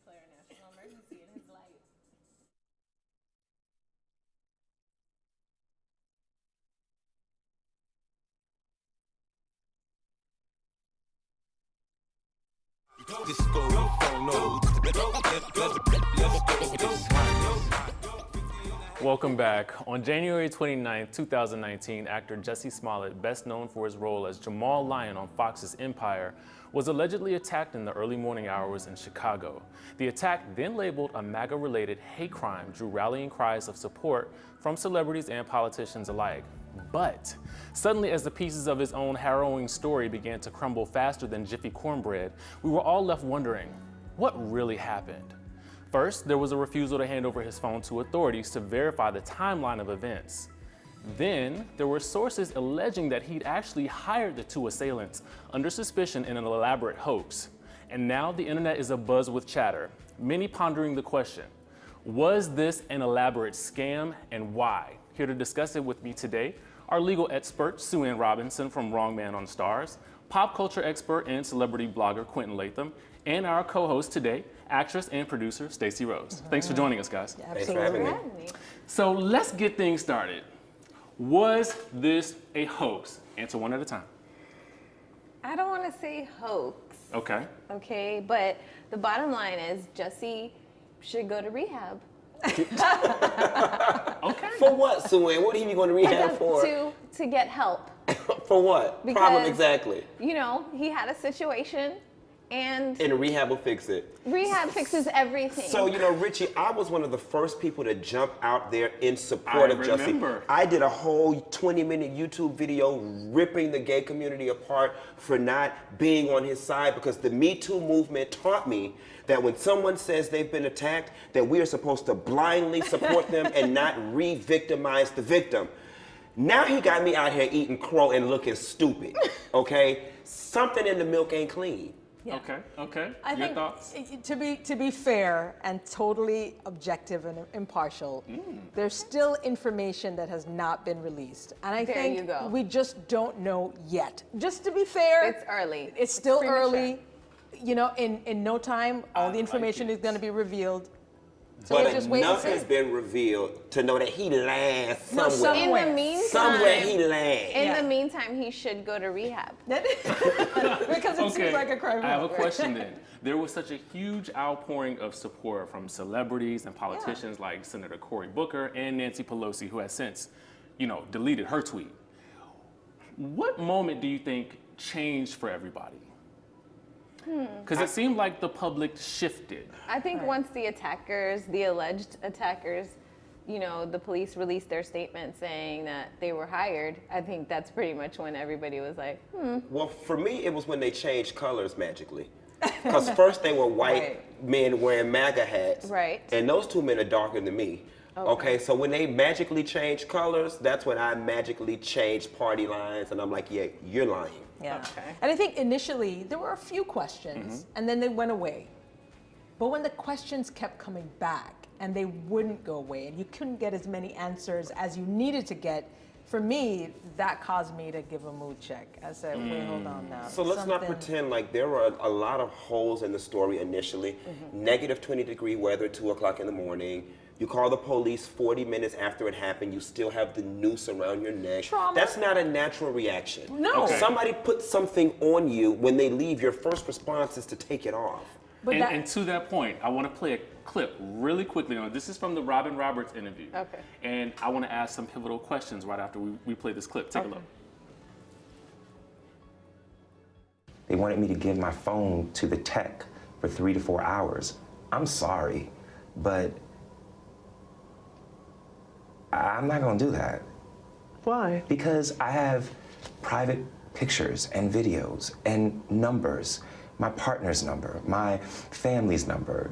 declare a national emergency in his life. Welcome back. On January 29, 2019, actor Jussie Smollett, best known for his role as Jamal Lyon on Fox's Empire, was allegedly attacked in the early morning hours in Chicago. The attack, then labeled a MAGA-related hate crime, drew rallying cries of support from celebrities and politicians alike. But suddenly, as the pieces of his own harrowing story began to crumble faster than Jiffy cornbread, we were all left wondering, what really happened? First, there was a refusal to hand over his phone to authorities to verify the timeline of events. Then, there were sources alleging that he'd actually hired the two assailants under suspicion in an elaborate hoax. And now the internet is abuzz with chatter, many pondering the question, was this an elaborate scam and why? Here to discuss it with me today, our legal expert, Sue Ann Robinson from Wrong Man on Stars, pop culture expert and celebrity blogger Quentin Latham, and our co-host today, actress and producer Stacy Rose. Thanks for joining us, guys. Absolutely. Thanks for having me. So let's get things started. Was this a hoax? Answer one at a time. I don't want to say hoax. Okay. Okay, but the bottom line is Jussie should go to rehab. Okay. For what, Sue Ann? What are you going to rehab for? To get help. For what? Because, problem exactly. You know, he had a situation and rehab will fix it. Rehab fixes everything. So, you know, Richie, I was one of the first people to jump out there in support of Jussie. I did a whole 20-minute YouTube video ripping the gay community apart for not being on his side, because the Me Too movement taught me that when someone says they've been attacked, that we are supposed to blindly support them and not re-victimize the victim. Now he got me out here eating crow and looking stupid, okay? Something in the milk ain't clean. Yeah. Okay. I Your think thoughts? To be fair and totally objective and impartial, there's still information that has not been released, and I think we just don't know yet. Just to be fair, it's early. It's still early. You know, in no time, all the information is going to be revealed. So but just enough has been revealed to know that he lands somewhere. In the meantime, somewhere he lands. In the meantime, he should go to rehab. Because it seems like a crime. I have a question then. There was such a huge outpouring of support from celebrities and politicians like Senator Cory Booker and Nancy Pelosi, who has since, you know, deleted her tweet. What moment do you think changed for everybody? Because it seemed like the public shifted. I think once the attackers, the alleged attackers, you know, the police released their statement saying that they were hired, I think that's pretty much when everybody was like, Well, for me, it was when they changed colors magically. Because first they were white men wearing MAGA hats. Right. And those two men are darker than me. Okay, so when they magically changed colors, that's when I magically changed party lines, and I'm like, yeah, you're lying. Yeah. Okay. And I think initially there were a few questions, and then they went away. But when the questions kept coming back and they wouldn't go away, and you couldn't get as many answers as you needed to get, for me, that caused me to give a mood check. I said, wait, hold on now. So let's not pretend like there were a lot of holes in the story initially. Negative 20-degree weather, 2 o'clock in the morning. You call the police 40 minutes after it happened, you still have the noose around your neck. Trauma. That's not a natural reaction. No. If somebody puts something on you, when they leave, your first response is to take it off. But and to that point, I want to play a clip really quickly. This is from the Robin Roberts interview. Okay. And I want to ask some pivotal questions right after we play this clip. Take a look. They wanted me to give my phone to the tech for 3 to 4 hours. I'm sorry, but I'm not gonna do that. Why? Because I have private pictures and videos and numbers, my partner's number, my family's number,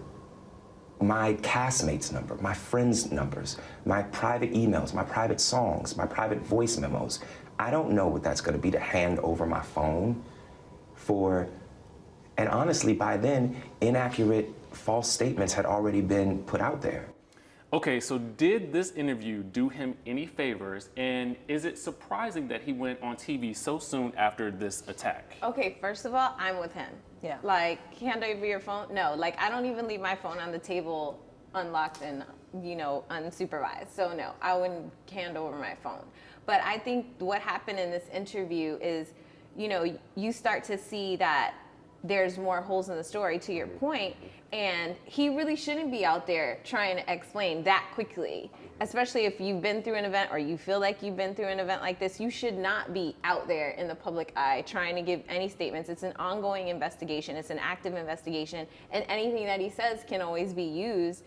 my castmates' number, my friends' numbers, my private emails, my private songs, my private voice memos. I don't know what that's gonna be to hand over my phone for, and honestly, by then, inaccurate, false statements had already been put out there. Okay, so did this interview do him any favors, and is it surprising that he went on TV so soon after this attack? Okay, first of all, I'm with him. Yeah. Like, hand over your phone? No, like, I don't even leave my phone on the table unlocked and, unsupervised. So no, I wouldn't hand over my phone. But I think what happened in this interview is, you start to see that there's more holes in the story, to your point, and he really shouldn't be out there trying to explain that quickly, especially if you've been through an event or you feel like you've been through an event like this. You should not be out there in the public eye trying to give any statements. It's an ongoing investigation. It's an active investigation, and anything that he says can always be used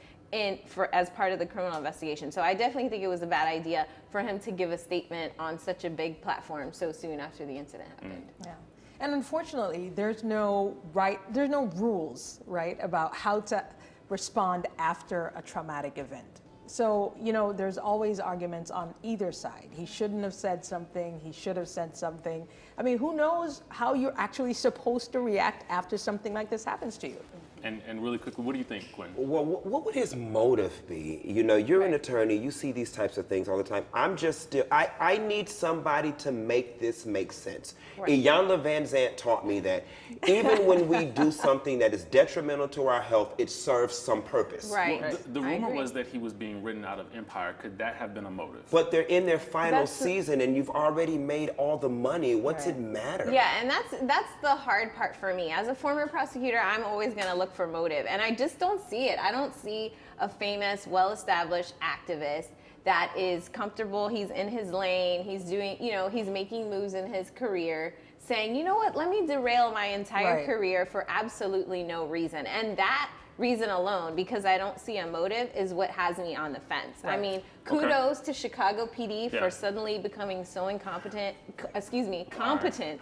as part of the criminal investigation. So I definitely think it was a bad idea for him to give a statement on such a big platform so soon after the incident happened. Yeah. And unfortunately, there's no rules, right, about how to respond after a traumatic event. So, there's always arguments on either side. He shouldn't have said something, he should have said something. I mean, who knows how you're actually supposed to react after something like this happens to you? And really quickly, what do you think, Quinn? Well, what would his motive be? You're an attorney, you see these types of things all the time. I need somebody to make this make sense. Right. Iyanla Van Zant taught me that even when we do something that is detrimental to our health, it serves some purpose. Right. Well, the rumor was that he was being written out of Empire. Could that have been a motive? But they're in their final season and you've already made all the money. What's it matter? Yeah, and that's the hard part for me. As a former prosecutor, I'm always going to look for motive, and I just don't see it. I don't see a famous, well-established activist that is comfortable, he's in his lane, he's doing, he's making moves in his career, saying, you know what, let me derail my entire career for absolutely no reason. And that reason alone, because I don't see a motive, is what has me on the fence. Right. I mean, kudos to Chicago PD for suddenly becoming so competent. All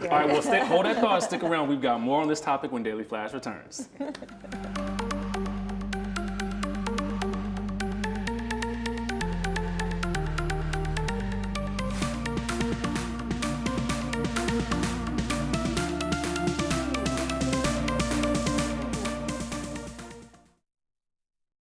right, well, hold that thought, stick around. We've got more on this topic when Daily Flash returns.